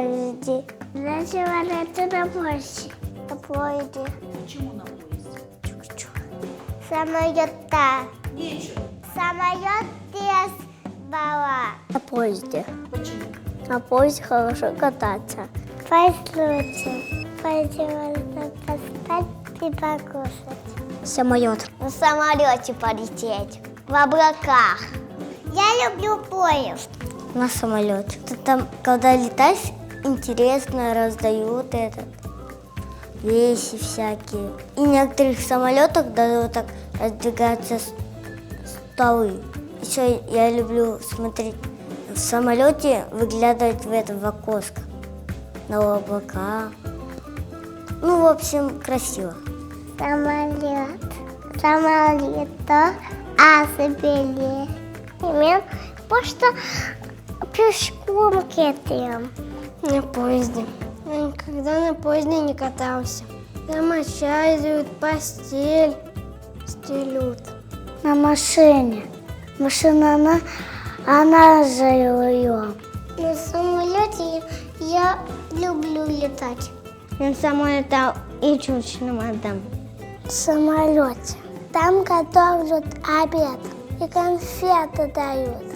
поезде. Начала летать на поезде. На поезде. Почему на поезде? Самолета. Нечего. Самолет без бала. На поезде. Почему? На поезде хорошо кататься. Поезд лучше. Поезде можно поспать и покушать. Самолет. На самолете полететь. В облаках. Я люблю поезд. На самолете. Там, когда летаешь, интересно, раздают вещи всякие. И в некоторых самолетах даже вот так раздвигаются столы. Еще я люблю смотреть в самолете, выглядывать в окошко. На облака. Ну, в общем, красиво. Самолет. Самолет. Забили. Мы просто пешком катаем. На поезде. Я никогда на поезде не катался. Там чай постель стелют. На машине. Машина, она живет. На самолете я люблю летать. На самолете и чучело мадам. В самолете. Там готовят обед и конфеты дают.